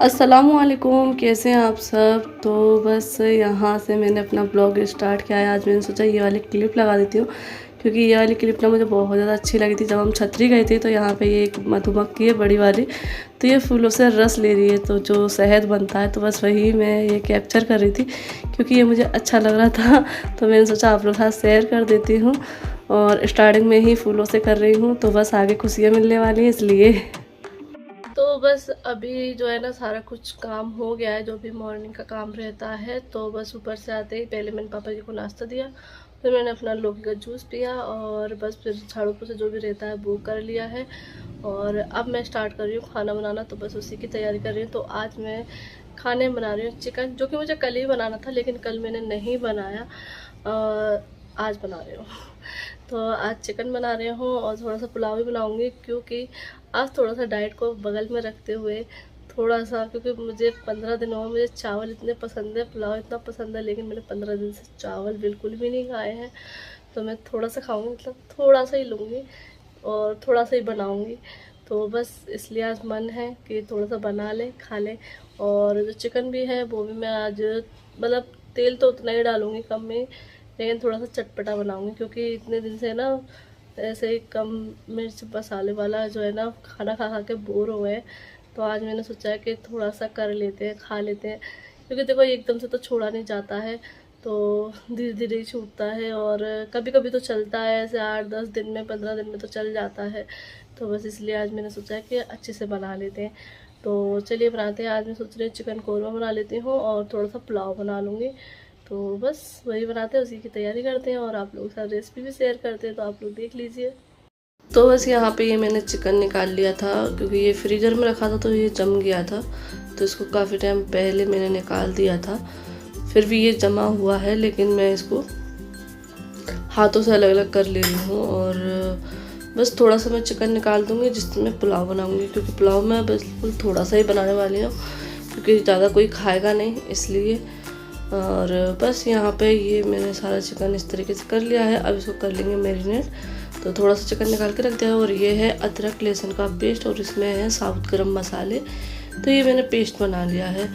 अस्सलामुअलैकुम, कैसे हैं आप सब। तो बस यहाँ से मैंने अपना ब्लॉग स्टार्ट किया है। आज मैंने सोचा ये वाली क्लिप लगा देती हूँ, क्योंकि ये वाली क्लिप ना मुझे बहुत ज़्यादा अच्छी लगी थी। जब हम छतरी गए थे तो यहाँ पे ये एक मधुमक्खी है बड़ी वाली, तो ये फूलों से रस ले रही है, तो जो शहद बनता है तो बस वही मैं ये कैप्चर कर रही थी, क्योंकि ये मुझे अच्छा लग रहा था। तो मैंने सोचा आप लोग के साथ शेयर कर देती हूँ। और स्टार्टिंग में ही फूलों से कर रही हूँ, तो बस आगे खुशियाँ मिलने वाली हैं इसलिए। तो बस अभी जो है ना सारा कुछ काम हो गया है, जो भी मॉर्निंग का काम रहता है। तो बस ऊपर से आते ही पहले मैंने पापा जी को नाश्ता दिया, फिर मैंने अपना लौकी का जूस पिया, और बस फिर झाड़ू पोछा जो भी रहता है वो कर लिया है। और अब मैं स्टार्ट कर रही हूँ खाना बनाना, तो बस उसी की तैयारी कर रही हूँ। तो आज मैं खाने में बना रही हूँ चिकन, जो कि मुझे कल ही बनाना था लेकिन कल मैंने नहीं बनाया। आज बना रही हूँ। तो आज चिकन बना रही हूँ और थोड़ा सा पुलाव भी बनाऊँगी, क्योंकि आज थोड़ा सा डाइट को बगल में रखते हुए थोड़ा सा, क्योंकि मुझे 15 दिनों में मुझे चावल इतने पसंद है, पुलाव इतना पसंद है, लेकिन मैंने 15 दिन से चावल बिल्कुल भी नहीं खाए हैं। तो मैं थोड़ा सा खाऊंगी, मतलब थोड़ा सा ही लूँगी और थोड़ा सा ही बनाऊंगी। तो बस इसलिए आज मन है कि थोड़ा सा बना लें खा लें। और जो चिकन भी है वो भी मैं आज, मतलब तेल तो उतना ही डालूँगी कम में, लेकिन थोड़ा सा चटपटा बनाऊँगी, क्योंकि इतने दिन से ना ऐसे ही कम मिर्च मसाले वाला जो है ना खाना खा खा के बोर हो गए। तो आज मैंने सोचा है कि थोड़ा सा कर लेते हैं, खा लेते हैं, क्योंकि देखो एकदम से तो छोड़ा नहीं जाता है, तो धीरे धीरे ही छूटता है। और कभी कभी तो चलता है, ऐसे 8-10 दिन में 15 दिन में तो चल जाता है। तो बस इसलिए आज मैंने सोचा है कि अच्छे से बना लेते हैं। तो चलिए बनाते हैं। आज मैं सोच रही हूँ चिकन कौरमा बना लेती हूँ और थोड़ा सा पुलाव बना लूँगी। तो बस वही बनाते हैं, उसी की तैयारी करते हैं और आप लोगों के साथ रेसिपी भी शेयर करते हैं, तो आप लोग देख लीजिए। तो बस यहाँ पे ये मैंने चिकन निकाल लिया था, क्योंकि ये फ्रीज़र में रखा था तो ये जम गया था, तो इसको काफ़ी टाइम पहले मैंने निकाल दिया था। फिर भी ये जमा हुआ है, लेकिन मैं इसको हाथों से अलग अलग कर ले रही हूँ। और बस थोड़ा सा मैं चिकन निकाल दूँगी जिसमें मैं पुलाव बनाऊँगी, क्योंकि पुलाव मैं बिल्कुल थोड़ा सा ही बनाने वाली हूँ, क्योंकि ज़्यादा कोई खाएगा नहीं इसलिए। और बस यहाँ पे ये मैंने सारा चिकन इस तरीके से कर लिया है। अब इसको कर लेंगे मैरिनेट। तो थोड़ा सा चिकन निकाल के रख दिया है, और ये है अदरक लहसुन का पेस्ट, और इसमें है साबुत गरम मसाले। तो ये मैंने पेस्ट बना लिया है,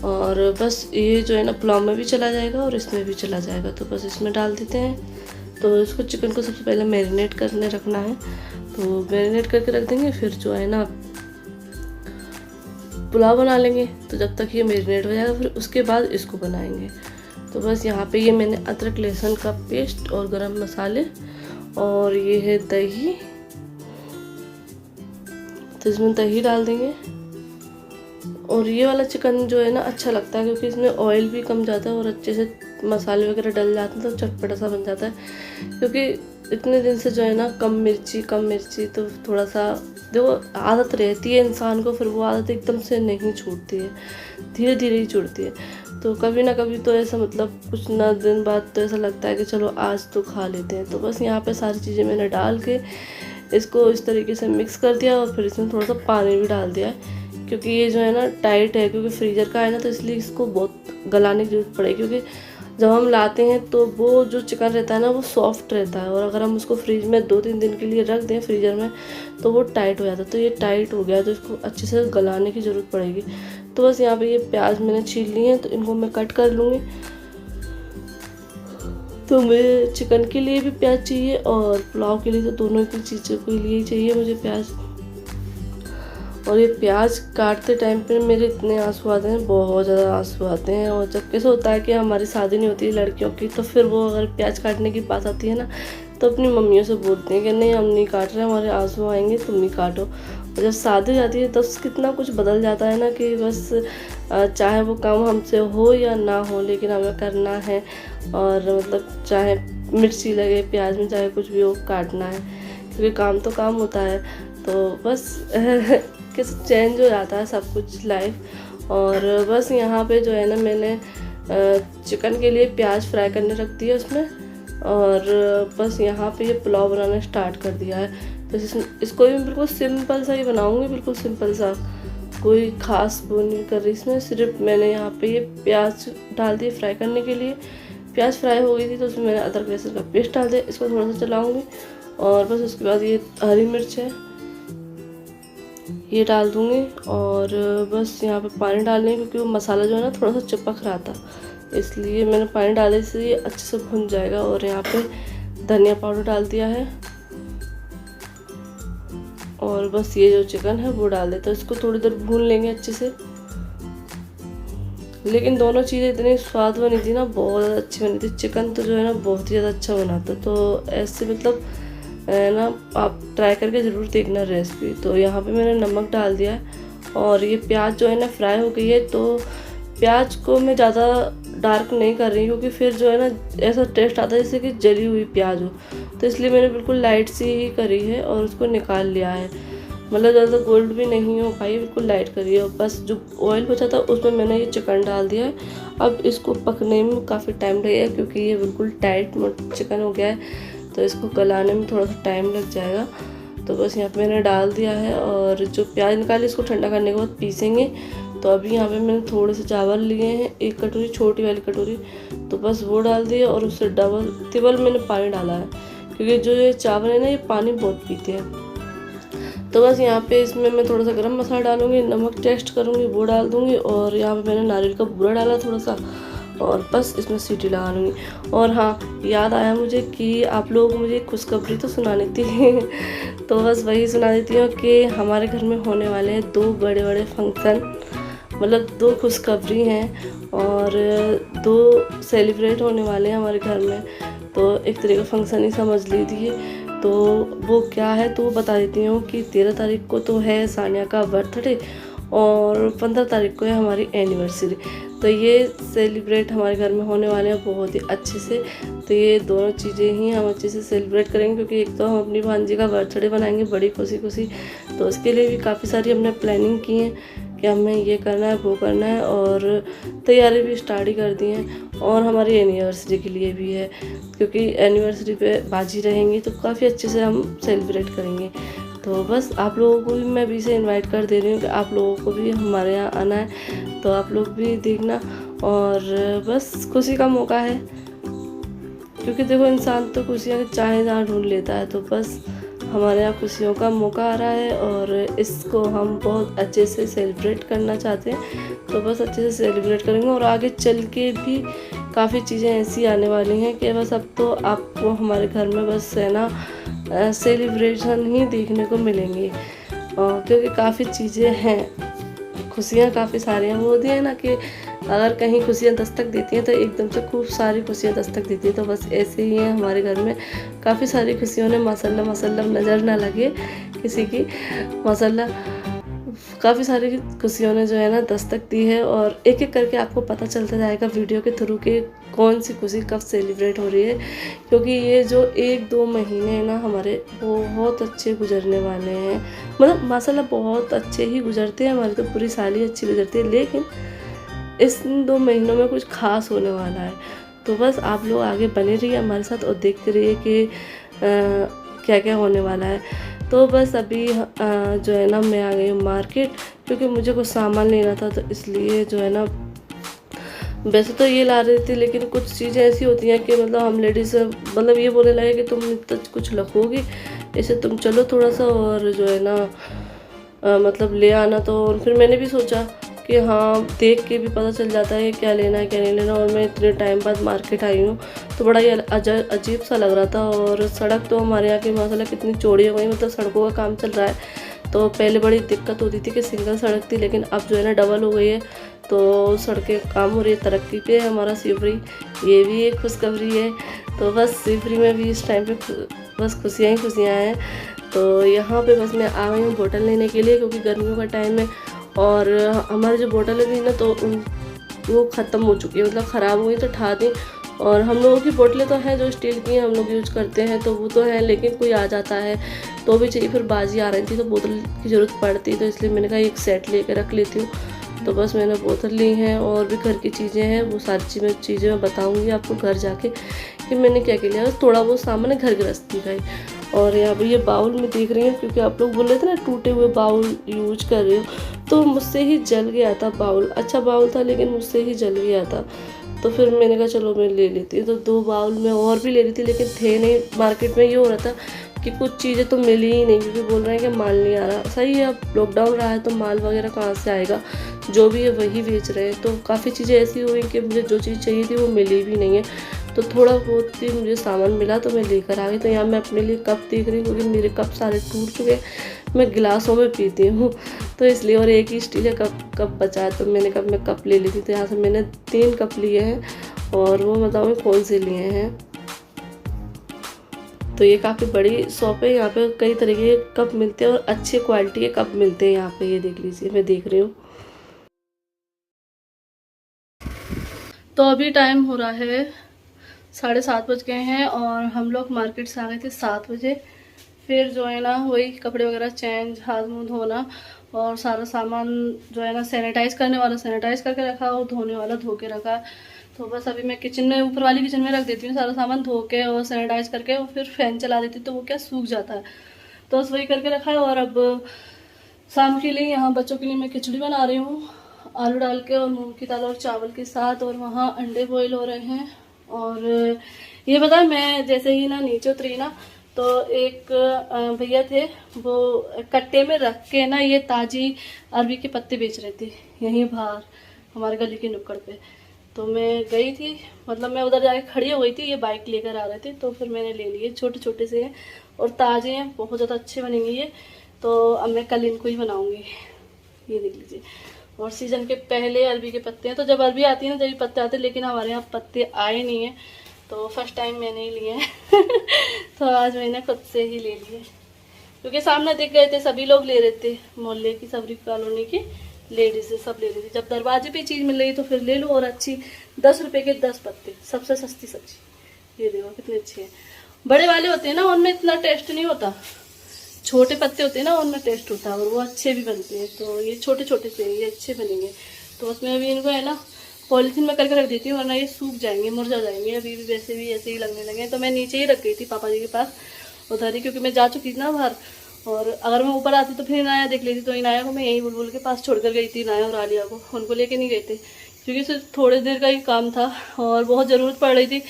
और बस ये जो है ना पुलाव में भी चला जाएगा और इसमें भी चला जाएगा। तो बस इसमें डाल देते हैं। तो इसको चिकन को सबसे पहले मैरिनेट करने रखना है, तो मैरिनेट करके रख देंगे। फिर जो है ना पुलाव बना लेंगे, तो जब तक ये मैरिनेट हो जाएगा फिर उसके बाद इसको बनाएंगे। तो बस यहाँ पे ये मैंने अदरक लहसुन का पेस्ट और गरम मसाले, और ये है दही, तो इसमें दही डाल देंगे। और ये वाला चिकन जो है ना अच्छा लगता है, क्योंकि इसमें ऑयल भी कम जाता है और अच्छे से मसाले वगैरह डल जाते हैं, तो चटपटा सा बन जाता है। क्योंकि इतने दिन से जो है ना कम मिर्ची, तो थोड़ा सा देखो आदत रहती है इंसान को, फिर वो आदत एकदम से नहीं छूटती है, धीरे धीरे ही छूटती है। तो कभी ना कभी तो ऐसा, मतलब कुछ ना दिन बाद तो ऐसा लगता है कि चलो आज तो खा लेते हैं। तो बस यहाँ पे सारी चीज़ें मैंने डाल के इसको इस तरीके से मिक्स कर दिया, और फिर इसमें थोड़ा सा पानी भी डाल दिया है, क्योंकि ये जो है ना टाइट है, क्योंकि फ्रीज़र का है ना, तो इसलिए इसको बहुत गलाने की जरूरत पड़ेगी। क्योंकि जब हम लाते हैं तो वो जो चिकन रहता है ना वो सॉफ्ट रहता है, और अगर हम उसको फ्रीज में 2-3 दिन के लिए रख दें फ्रीज़र में तो वो टाइट हो जाता है। तो ये टाइट हो गया, तो इसको अच्छे से गलाने की ज़रूरत पड़ेगी। तो बस यहाँ पे ये प्याज मैंने छील लिए हैं, तो इनको मैं कट कर लूँगी। तो मुझे चिकन के लिए भी प्याज चाहिए और पुलाव के लिए, तो दोनों की चीज़ों के लिए ही चाहिए मुझे प्याज। और ये प्याज काटते टाइम पे मेरे इतने आंसू आते हैं, बहुत ज़्यादा आंसू आते हैं। और जब कैसे होता है कि हमारी शादी नहीं होती लड़कियों की, तो फिर वो अगर प्याज काटने की बात आती है ना, तो अपनी मम्मियों से बोलते हैं कि नहीं हम नहीं काट रहे, हमारे आंसू आएंगे, तुम ही काटो। और जब शादी हो जाती है तो कितना कुछ बदल जाता है ना, कि बस चाहे वो काम हमसे हो या ना हो, लेकिन हमें करना है। और मतलब चाहे मिर्ची लगे प्याज में, चाहे कुछ भी हो, काटना है, क्योंकि काम तो काम होता है। तो बस कैसे चेंज हो जाता है सब कुछ लाइफ। और बस यहाँ पे जो है ना मैंने चिकन के लिए प्याज फ्राई करने रख दिया उसमें, और बस यहाँ पे ये पुलाव बनाना स्टार्ट कर दिया है। तो इसको भी बिल्कुल सिंपल सा ही बनाऊँगी, बिल्कुल सिंपल सा, कोई ख़ास वो नहीं कर रही इसमें। सिर्फ मैंने यहाँ पे ये प्याज डाल दिए फ्राई करने के लिए। प्याज फ्राई हो गई थी तो उसमें मैंने अदरक लहसुन का पेस्ट डाल दिया, इसको थोड़ा सा चलाऊँगी। और बस उसके बाद ये हरी मिर्च है, ये डाल दूँगी और बस यहाँ पे पानी डालने क्योंकि वो मसाला जो है ना थोड़ा सा चिपक रहा था, इसलिए मैंने पानी डाला, इसलिए अच्छे से भुन जाएगा। और यहाँ पे धनिया पाउडर डाल दिया है और बस ये जो चिकन है वो डाल देते हैं। इसको थोड़ी देर भून लेंगे अच्छे से। लेकिन दोनों चीज़ें इतनी स्वाद बनी थी ना, बहुत ज़्यादा अच्छी बनी थी। चिकन तो जो है ना बहुत ही ज़्यादा अच्छा बना था, तो ऐसे मतलब ना आप ट्राई करके ज़रूर देखना रेसिपी। तो यहाँ पे मैंने नमक डाल दिया है और ये प्याज जो है ना फ्राई हो गई है। तो प्याज को मैं ज़्यादा डार्क नहीं कर रही क्योंकि फिर जो है ना ऐसा टेस्ट आता है जैसे कि जली हुई प्याज हो, तो इसलिए मैंने बिल्कुल लाइट सी ही करी है और उसको निकाल लिया है। मतलब ज़्यादा गोल्ड भी नहीं हो पाई, बिल्कुल लाइट करी है। और बस जो ऑयल बचा था उसमें मैंने ये चिकन डाल दिया है। अब इसको पकने में काफ़ी टाइम लगेगा क्योंकि ये बिल्कुल टाइट चिकन हो गया है, तो इसको गलाने में थोड़ा सा टाइम लग जाएगा। तो बस यहाँ पे मैंने डाल दिया है और जो प्याज निकाली इसको ठंडा करने के बाद पीसेंगे। तो अभी यहाँ पे मैंने थोड़े से चावल लिए हैं, 1 कटोरी, छोटी वाली कटोरी, तो बस वो डाल दिए और उससे डबल मैंने पानी डाला है क्योंकि जो ये चावल है ना ये पानी बहुत पीते हैं। तो बस यहाँ पे इसमें मैं थोड़ा सा गरम मसाला डालूंगी, नमक टेस्ट करूँगी वो डाल दूँगी और यहाँ पे मैंने नारियल का बूरा डाला थोड़ा सा और बस इसमें सीटी लगा लूँगी। और हाँ, याद आया मुझे कि आप लोगों को मुझे खुशखबरी तो सुनानी थी तो बस वही सुना देती हूँ कि हमारे घर में होने वाले हैं 2 बड़े फंक्शन, मतलब 2 खुशखबरी हैं और 2 सेलिब्रेट होने वाले हैं हमारे घर में। तो एक तरह का फंक्शन ही समझ लीजिए। तो वो क्या है तो वो बता देती हूँ कि 13 तारीख को तो है सानिया का बर्थडे और 15 तारीख को है हमारी एनिवर्सरी। तो ये सेलिब्रेट हमारे घर में होने वाले हैं बहुत ही अच्छे से। तो ये दोनों चीज़ें ही हम अच्छे से सेलिब्रेट करेंगे क्योंकि एक तो हम अपनी भांजी का बर्थडे बनाएंगे बड़ी खुशी, तो उसके लिए भी काफ़ी सारी हमने प्लानिंग की है कि हमें ये करना है वो करना है और तैयारी भी स्टार्ट ही कर दी हैं। और हमारी एनिवर्सरी के लिए भी है क्योंकि एनिवर्सरी पे बाजी रहेंगी तो काफ़ी अच्छे से हम सेलिब्रेट करेंगे। तो बस आप लोगों को भी मैं अभी से इनवाइट कर दे रही हूँ कि आप लोगों को भी हमारे यहाँ आना है, तो आप लोग भी देखना। और बस खुशी का मौका है क्योंकि देखो इंसान तो खुशियाँ चाहे जहाँ ढूंढ लेता है। तो बस हमारे यहाँ खुशियों का मौका आ रहा है और इसको हम बहुत अच्छे से सेलिब्रेट करना चाहते हैं। तो बस अच्छे से सेलिब्रेट करेंगे और आगे चल के भी काफ़ी चीज़ें ऐसी आने वाली हैं कि बस अब तो आपको हमारे घर में बस है ना सेलिब्रेशन ही देखने को मिलेंगी क्योंकि काफ़ी चीज़ें हैं, खुशियाँ काफ़ी सारी हैं। वो होती है ना कि अगर कहीं खुशियाँ दस्तक देती हैं तो एकदम से खूब सारी खुशियाँ दस्तक देती हैं। तो बस ऐसे ही है हमारे घर में, काफ़ी सारी खुशियों ने माशाल्लाह नज़र ना लगे किसी की, माशाल्लाह काफ़ी सारी खुशियों ने जो है ना दस्तक दी है। और एक एक करके आपको पता चलता जाएगा वीडियो के थ्रू कि कौन सी खुशी कब सेलिब्रेट हो रही है क्योंकि ये जो 1-2 महीने हैं ना हमारे बहुत अच्छे गुजरने वाले हैं। मतलब माशाल्लाह बहुत अच्छे ही गुजरते हैं, हमारी तो पूरी साल ही अच्छी गुजरती है, लेकिन इस 2 महीनों में कुछ खास होने वाला है। तो बस आप लोग आगे बने रहिए हमारे साथ और देखते रहिए कि क्या क्या होने वाला है। तो बस अभी जो है ना मैं आ गई हूँ मार्केट क्योंकि मुझे कुछ सामान लेना था, तो इसलिए जो है ना वैसे तो ये ला रही थी लेकिन कुछ चीज़ें ऐसी होती हैं कि मतलब हम लेडीज़ मतलब ये बोलने लगे कि तुम इतना कुछ रखोगी, ऐसे तुम चलो थोड़ा सा और जो है ना मतलब ले आना। तो फिर मैंने भी सोचा कि हाँ देख के भी पता चल जाता है क्या लेना है क्या नहीं लेना। और मैं इतने टाइम बाद मार्केट आई हूँ तो बड़ा ही अजीब सा लग रहा था। और सड़क तो हमारे यहाँ की माशाल्लाह कितनी चौड़ी हो गई, मतलब सड़कों का काम चल रहा है। तो पहले बड़ी दिक्कत होती थी कि सिंगल सड़क थी, लेकिन अब जो है ना डबल हो गई है, तो सड़कें काम हो रही है, तरक्की पे है हमारा शिवपुरी, ये भी एक खुशखबरी है। तो बस शिवपुरी में भी इस टाइम पे बस खुशियाँ ही खुशियाँ हैं। तो यहाँ पे बस मैं आ गई हूँ बोतल लेने के लिए क्योंकि गर्मियों का टाइम है और हमारी जो बोतलें थी ना तो वो ख़त्म हो चुकी है, मतलब ख़राब हो गई, तो ठा दी। और हम लोगों की बोतलें तो हैं जो स्टील की हैं हम लोग यूज करते हैं, तो वो तो है, लेकिन कोई आ जाता है तो भी चाहिए, फिर बाजी आ रही थी तो बोतल की ज़रूरत पड़ती, तो इसलिए मैंने कहा एक सेट लेके रख लेती हूँ। तो बस मैंने बोतल ली हैं और भी घर की चीज़ें हैं, वो सारी चीज़ें मैं बताऊँगी आपको घर जाके कि मैंने क्या क्या लिया। थोड़ा बहुत सामान है घर गृहस्थी का ही। और यहाँ पे ये बाउल में देख रही हूँ क्योंकि आप लोग बोल रहे थे ना टूटे हुए बाउल यूज कर रहे हो, तो मुझसे ही जल गया था बाउल, अच्छा बाउल था लेकिन मुझसे ही जल गया था। तो फिर मैंने कहा चलो मैं ले लेती हूँ। तो 2 बाउल में और भी ले ली थी लेकिन थे नहीं, मार्केट में ये हो रहा था कि कुछ चीज़ें तो मिली ही नहीं, क्योंकि बोल रहे हैं कि माल नहीं आ रहा। सही है, अब लॉकडाउन रहा है तो माल वगैरह कहाँ से आएगा, जो भी है वही बेच रहे हैं। तो काफ़ी चीज़ें ऐसी हुई कि मुझे जो चीज़ चाहिए थी वो मिली भी नहीं है। तो थोड़ा बहुत ही मुझे सामान मिला तो मैं लेकर आ गई। तो यहाँ मैं अपने लिए कप देख रही हूँ, क्योंकि मेरे कप सारे टूट चुके हैं, मैं गिलासों में पीती हूँ तो इसलिए, और एक ही स्टील का कप बचा है, तो मैंने कहा मैं कप ले लेती। तो यहाँ से मैंने 3 कप लिए हैं, और वो बताऊँ कौन से लिए हैं। तो ये काफ़ी बड़ी शॉप है, यहाँ पे कई तरह के कप मिलते हैं और अच्छे क्वालिटी के कप मिलते हैं यहाँ पे। ये देख लीजिए, मैं देख रही हूँ। तो अभी टाइम हो रहा है 7:30 बज गए हैं, और हम लोग मार्केट से आ गए थे 7 बजे। फिर जो है ना वही कपड़े वगैरह चेंज, हाथ मुँह धोना, और सारा सामान जो है ना सैनिटाइज़ करने वाला सैनिटाइज़ करके रखा, और धोने वाला धो के रखा। तो बस अभी मैं किचन में, ऊपर वाली किचन में रख देती हूँ सारा सामान धो के और सैनिटाइज़ करके, और फिर फ़ैन चला देती हूँ तो वो क्या सूख जाता है। तो बस वही करके रखा है। और अब शाम के लिए यहाँ बच्चों के लिए मैं खिचड़ी बना रही हूँ, आलू डाल के और मूंग की दाल और चावल के साथ, और वहाँ अंडे बॉईल हो रहे हैं। और ये पता है, मैं जैसे ही ना नीचे उतरी ना, तो एक भैया थे, वो कट्टे में रख के ना ये ताज़ी अरबी के पत्ते बेच रहे थे यहीं बाहर हमारे गली के नुक्कड़ पे। तो मैं गई थी, मतलब मैं उधर जाके खड़ी हो गई थी, ये बाइक लेकर आ रहे थे, तो फिर मैंने ले लिए। छोटे छोटे से हैं और ताज़े हैं, बहुत ज़्यादा अच्छे बनेंगे ये। तो अब मैं कल इनको ही बनाऊंगी। ये देख लीजिए, और सीजन के पहले अरबी के पत्ते हैं। तो जब अरबी आती है ना, जब पत्ते आते हैं, लेकिन हमारे यहाँ पत्ते आए नहीं हैं, तो फर्स्ट टाइम मैंने ही लिए हैं तो आज मैंने खुद से ही ले लिए, क्योंकि सामने दिख गए थे, सभी लोग ले रहे थे, मोहल्ले की सबरी कॉलोनी की लेडीज सब ले रही थी। जब दरवाजे पे चीज़ मिल रही तो फिर ले लो, और अच्छी 10 रुपए के 10 पत्ते, सबसे सस्ती सब्जी। ये देखो कितने अच्छे हैं। बड़े वाले होते हैं ना, उनमें इतना टेस्ट नहीं होता, छोटे पत्ते होते हैं ना, उनमें टेस्ट होता है, और वो अच्छे भी बनते हैं। तो ये छोटे छोटे से ये अच्छे बनेंगे। तो उसमें अभी इनको है ना पॉलीथीन में करके रख देती हूँ, वरना ये सूख जाएंगे, मुरझा जाएंगे। अभी भी वैसे भी ऐसे ही लगने लगे। तो मैं नीचे ही रख गई थी पापा जी के पास उधर ही, क्योंकि मैं जा चुकी थी ना बाहर, और अगर मैं ऊपर आती तो फिर इनाया देख लेती। तो इनाया को मैं यहीं बुलबुल के पास छोड़कर गई थी, इनाया और आलिया को, उनको लेके नहीं गए थे, क्योंकि सिर्फ थोड़ी देर का ही काम था और बहुत ज़रूरत पड़ रही थी।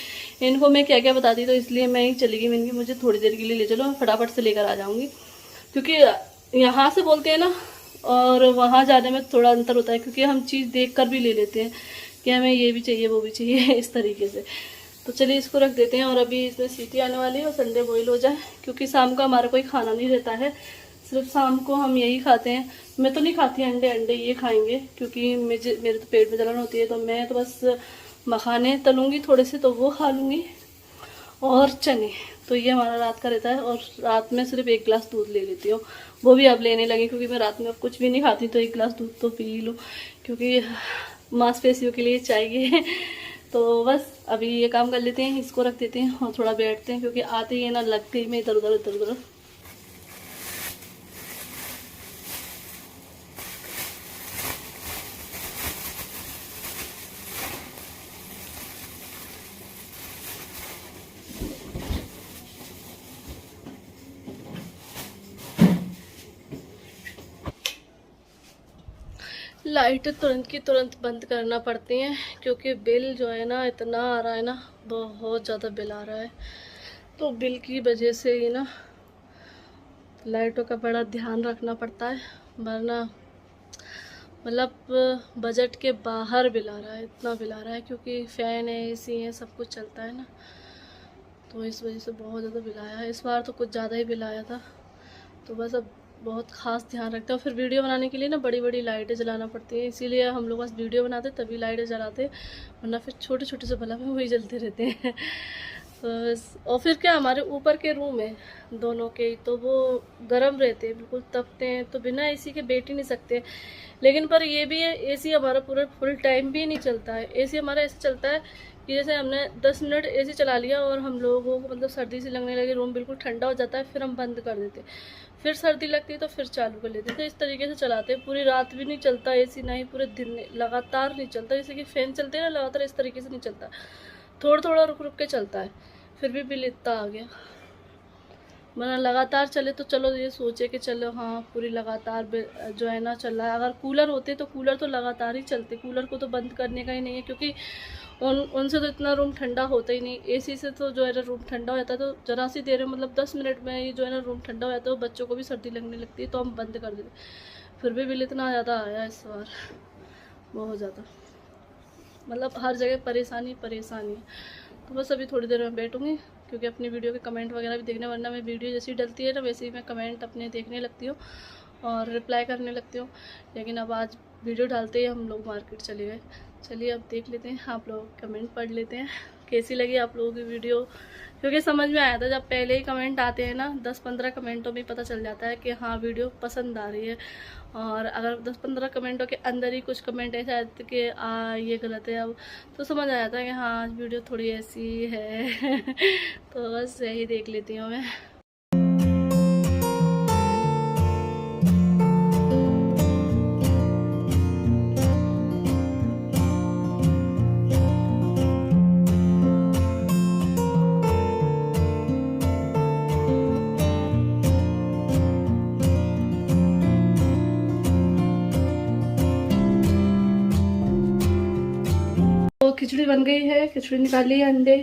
इनको मैं क्या क्या बताती, तो इसलिए मैं ही चली गई। मैंने मुझे थोड़ी देर के लिए ले चलो, मैं फटाफट से लेकर आ जाऊँगी, क्योंकि यहाँ से बोलते हैं ना और वहाँ जाने में थोड़ा अंतर होता है, क्योंकि हम चीज़ देख कर भी ले लेते हैं कि हमें ये भी चाहिए वो भी चाहिए इस तरीके से। तो चलिए इसको रख देते हैं, और अभी इसमें सीटी आने वाली है और संडे बॉईल हो जाए, क्योंकि शाम का हमारा कोई खाना नहीं रहता है, सिर्फ शाम को हम यही खाते हैं। मैं तो नहीं खाती अंडे, अंडे ये खाएंगे, क्योंकि मेरे तो पेट में जलन होती है। तो मैं तो बस मखाने तलूँगी थोड़े से, तो वो खा लूँगी, और चने। तो ये हमारा रात का रहता है। और रात में सिर्फ 1 गिलास दूध ले लेती हूँ, वो भी अब लेने लगी, क्योंकि मैं रात में अब कुछ भी नहीं खाती, तो 1 गिलास दूध तो पी लूँ, क्योंकि मांसपेशियों के लिए चाहिए तो बस अभी ये काम कर लेते हैं, इसको रख देते हैं और थोड़ा बैठते हैं, क्योंकि आते ही ना लग गई मैं इधर उधर। लाइट तुरंत की तुरंत बंद करना पड़ती हैं, क्योंकि बिल जो है ना इतना आ रहा है ना, बहुत ज़्यादा बिल आ रहा है। तो बिल की वजह से ही ना लाइटों का बड़ा ध्यान रखना पड़ता है, वरना मतलब बजट के बाहर बिल आ रहा है, इतना बिल आ रहा है, क्योंकि फ़ैन है, एसी है, सब कुछ चलता है ना, तो इस वजह से बहुत ज़्यादा बिल आया है। इस बार तो कुछ ज़्यादा ही बिल आया था। तो बस अब बहुत ख़ास ध्यान रखते हैं। और फिर वीडियो बनाने के लिए ना बड़ी बड़ी लाइटें जलाना पड़ती हैं, इसीलिए हम लोग बस वीडियो बनाते तभी लाइटें जलाते, वरना फिर छोटे छोटे से बल्ब में वही जलते रहते हैं बस। और फिर क्या, हमारे ऊपर के रूम है दोनों के, तो वो गर्म रहते हैं, बिल्कुल तपते हैं, तो बिना एसी के बैठ ही नहीं सकते। लेकिन पर ये भी है, एसी हमारा पूरा फुल टाइम भी नहीं चलता है। एसी हमारा ऐसे चलता है कि जैसे हमने 10 मिनट एसी चला लिया और हम लोगों को मतलब सर्दी से लगने लगी, रूम बिल्कुल ठंडा हो जाता है, फिर हम बंद कर देते, फिर सर्दी लगती है तो फिर चालू कर लेते। तो इस तरीके से चलाते हैं, पूरी रात भी नहीं चलता एसी, ना ही पूरे दिन लगातार नहीं चलता। जैसे कि फ़ैन चलते हैं ना लगातार, इस तरीके से नहीं चलता, थोड़ा थोड़ा रुक रुक के चलता है। फिर भी बिल इतना आ गया। वरना लगातार चले तो चलो ये सोचे कि चलो हाँ पूरी लगातार जो है ना चल रहा है। अगर कूलर होते तो कूलर तो लगातार ही चलते, कूलर को तो बंद करने का ही नहीं है, क्योंकि उनसे तो इतना रूम ठंडा होता ही नहीं। एसी से तो जो है ना रूम ठंडा हो जाता है, तो ज़रा सी देर में मतलब 10 मिनट में ही जो है ना रूम ठंडा हो जाता है। बच्चों को भी सर्दी लगने लगती है तो हम बंद कर देते, फिर भी बिल इतना ज़्यादा आया इस बार, बहुत ज़्यादा, मतलब हर जगह परेशानी परेशानी है। तो बस अभी थोड़ी देर में बैठूँगी, क्योंकि अपनी वीडियो के कमेंट वगैरह भी देखने, वरना मैं वीडियो जैसी डलती है ना वैसे ही मैं कमेंट अपने देखने लगती हूँ और रिप्लाई करने लगती हूँ। लेकिन अब आज वीडियो डालते ही हम लोग मार्केट चले गए। चलिए अब देख लेते हैं, आप लोग कमेंट पढ़ लेते हैं कैसी लगी आप लोगों की वीडियो, क्योंकि समझ में आया था जब पहले ही कमेंट आते हैं ना 10-15 कमेंटों में पता चल जाता है कि हाँ वीडियो पसंद आ रही है। और अगर 10-15 कमेंटों के अंदर ही कुछ कमेंट ऐसे आते कि ये गलत है, अब तो समझ आ जाता है कि हाँ आज वीडियो थोड़ी ऐसी है तो बस यही देख लेती हूँ मैं। तो खिचड़ी बन गई है, खिचड़ी निकाली है, अंडे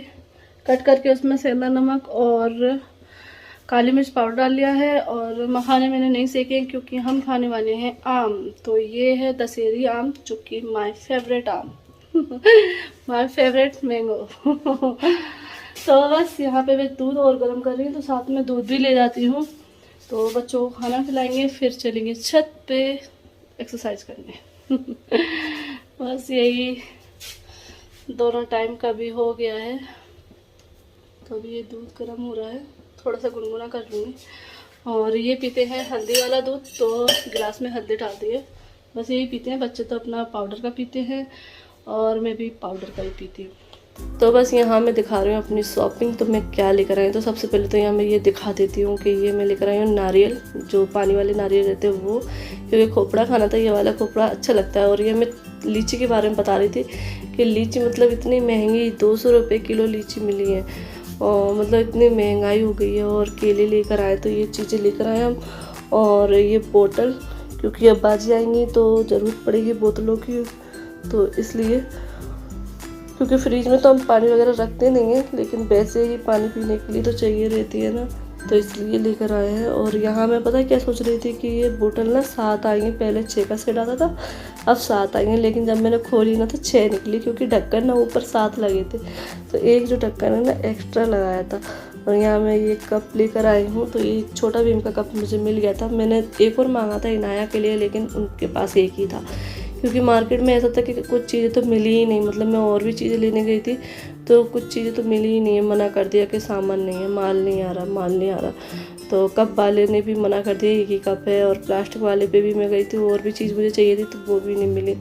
कट करके उसमें सेंधा नमक और काली मिर्च पाउडर डाल लिया है। और मखाने मैंने नहीं सेके क्योंकि हम खाने वाले हैं आम। तो ये है दशहरी आम, जो कि माय फेवरेट आम माय फेवरेट मैंगो तो बस यहाँ पे मैं दूध और गर्म कर रही हूँ, तो साथ में दूध भी ले जाती हूँ। तो बच्चों को खाना खिलाएंगे, फिर चलेंगे छत पे एक्सरसाइज करने बस यही, दोनों टाइम का भी हो गया है। तो अभी ये दूध गर्म हो रहा है, थोड़ा सा गुनगुना कर लूँगी। और ये पीते हैं हल्दी वाला दूध, तो गिलास में हल्दी डाल दी है, बस यही पीते हैं। बच्चे तो अपना पाउडर का पीते हैं और मैं भी पाउडर का ही पीती हूँ। तो बस यहाँ मैं दिखा रही हूँ अपनी शॉपिंग। तो मैं क्या लेकर आई हूँ, तो सबसे पहले तो यहाँ मैं ये दिखा देती हूँ कि ये मैं लेकर आई हूँ नारियल, जो पानी वाले नारियल रहते हैं वो, क्योंकि खोपड़ा खाना था, ये वाला खोपड़ा अच्छा लगता है। और ये मैं लीची के बारे में बता रही थी कि लीची मतलब इतनी महंगी, 200 रुपये किलो लीची मिली है, और मतलब इतनी महंगाई हो गई है। और केले लेकर आए, तो ये चीज़ें लेकर आए हम। और ये बोतल, क्योंकि अब बाजी आएंगी तो ज़रूरत पड़ेगी बोतलों की, तो इसलिए, क्योंकि फ्रिज में तो हम पानी वगैरह रखते नहीं हैं, लेकिन वैसे ही पानी पीने के लिए तो चाहिए रहती है ना, तो इसलिए लेकर आए हैं। और यहाँ मैं पता है क्या सोच रही थी कि ये बोतल ना 7 आएंगे, पहले 6 का सेट आता था, अब 7 आएंगे। लेकिन जब मैंने खोली ना तो 6 निकली, क्योंकि ढक्कन ना ऊपर 7 लगे थे, तो एक जो ढक्कन है ना एक्स्ट्रा लगाया था। और यहाँ मैं ये कप लेकर आई हूँ, तो ये छोटा भीम का कप मुझे मिल गया था। मैंने एक और मांगा था इनाया के लिए, लेकिन उनके पास एक ही था, क्योंकि मार्केट में ऐसा था कि कुछ चीज़ें तो मिली ही नहीं। मतलब मैं और भी चीज़ें लेने गई थी तो कुछ चीज़ें तो मिली ही नहीं है, मना कर दिया कि सामान नहीं है, माल नहीं आ रहा, माल नहीं आ रहा। तो कप वाले ने भी मना कर दिया, एक ही कप है। और प्लास्टिक वाले पे भी मैं गई थी, और भी चीज़ मुझे चाहिए थी तो वो भी नहीं मिली।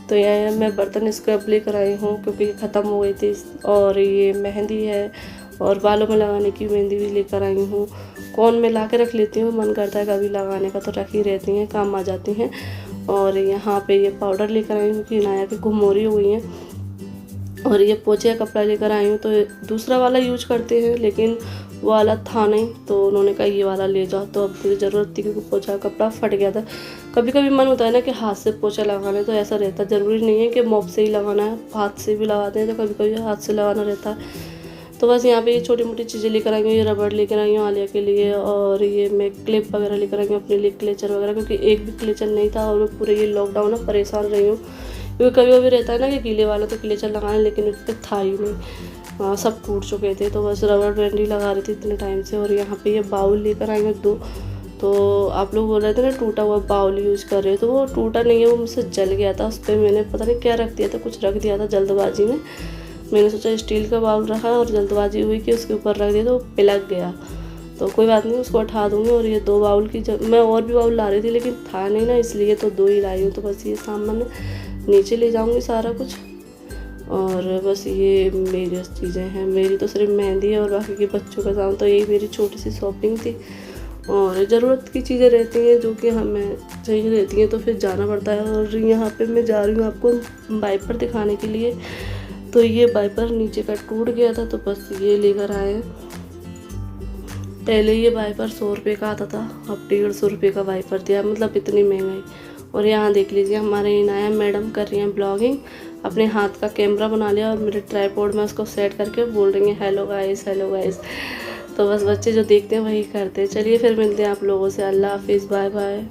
तो यहाँ मैं बर्तन स्क्रब लेकर आई हूँ, क्योंकि ख़त्म हो गई थी। और ये मेहंदी है, और बालों में लगाने की मेहंदी भी लेकर आई हूँ। कौन में ला के रख लेती हूँ, मन करता है कभी लगाने का तो रख ही रहती हैं, काम आ जाती हैं। और यहाँ पे ये पाउडर लेकर आई हूँ कि नाया की घुमोरी हो गई हैं। और ये पोछे का कपड़ा लेकर आई हूँ, तो दूसरा वाला यूज करते हैं, लेकिन वो वाला था नहीं, तो उन्होंने कहा ये वाला ले जाओ। तो अब मुझे ज़रूरत थी, क्योंकि पोछा का कपड़ा फट गया था। कभी कभी मन होता है ना कि हाथ से पोछा लगाना है, तो ऐसा रहता है, ज़रूरी नहीं है कि मॉप से ही लगाना है, हाथ से भी लगाते हैं, तो कभी कभी हाथ से लगाना रहता है। तो बस यहाँ पे ये छोटी मोटी चीज़ें लेकर आई हूँ। ये रबड़ लेकर आई हूँ आलिया के लिए, और ये मैं क्लिप वगैरह लेकर आई हूँ अपने लिए, क्लेचर वगैरह, क्योंकि एक भी क्लेचर नहीं था। और मैं पूरे ये लॉकडाउन में परेशान रही हूँ, क्योंकि कभी कभी रहता है ना कि गीले वाला तो क्लेचर लगाना, लेकिन उस पर था ही नहीं, सब टूट चुके थे। तो बस रबड़ बैंड ही लगा रही थी इतने टाइम से। और यहाँ पे ये बाउल लेकर आई हूँ 2। तो आप लोग बोल रहे थे ना टूटा हुआ बाउल यूज़ कर रहे हो, तो वो टूटा नहीं है, वो मुझसे जल गया था। उस पर मैंने पता नहीं क्या रख दिया था, कुछ रख दिया था जल्दबाजी में। मैंने सोचा स्टील का बाउल रखा, और जल्दबाजी हुई कि उसके ऊपर रख दिया, तो वो पिलक गया। तो कोई बात नहीं, उसको उठा दूँगी। और ये 2 बाउल की मैं और भी बाउल ला रही थी, लेकिन था नहीं ना, इसलिए तो 2 ही लाई हूँ। तो बस ये सामान नीचे ले जाऊँगी सारा कुछ। और बस ये मेरी चीज़ें हैं, मेरी तो सिर्फ मेहंदी है, और बाकी के बच्चों का सामान। तो यही मेरी छोटी सी शॉपिंग थी। और ज़रूरत की चीज़ें रहती हैं जो कि हमें चाहिए रहती हैं, तो फिर जाना पड़ता है। और यहाँ पे मैं जा रही हूँ आपको वाइपर दिखाने के लिए। तो ये वाइपर नीचे का टूट गया था, तो बस ये लेकर आए हैं। पहले ये वाइपर 100 रुपये का आता था, अब 150 रुपये का वाइपर दिया, मतलब इतनी महंगाई। और यहाँ देख लीजिए हमारे इनाया मैडम कर रही हैं ब्लॉगिंग, अपने हाथ का कैमरा बना लिया और मेरे ट्राइपॉड में उसको सेट करके बोल रही हैं हेलो गाइस हेलो गाइस। तो बस बच्चे जो देखते हैं वही करते हैं। चलिए फिर मिलते हैं आप लोगों से। अल्लाह हाफिज़, बाय बाय।